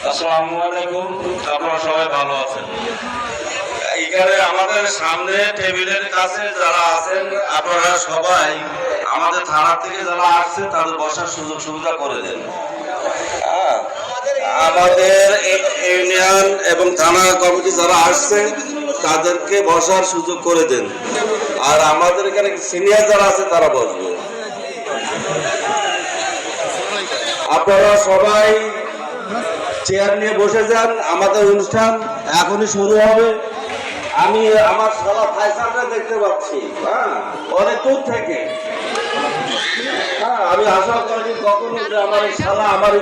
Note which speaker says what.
Speaker 1: আসসালামু আলাইকুম, আপনারা সবাই ভালো আছেন? এখানে আমাদের সামনে টেবিলের কাছে যারা আছেন আপনারা সবাই আমাদের থানা থেকে যারা আসছে তাদের বসার সুযোগ সুবিধা করে দেন। আমাদের ইউনিয়ন এবং থানা কমিটি যারা আসছে তাদেরকে বসার সুযোগ করে দেন। আর আমাদের এখানে সিনিয়র যারা আছে তারা বসবে। আপনারা সবাই চেয়ার নিয়ে বসে যান, আমাদের অনুষ্ঠান এখনই শুরু হবে। আমি আমার শালা ফাইসালটা দেখতে পাচ্ছি, অনেক দূর থেকে। আমি আশা করি কখনো যে আমার শালা আমার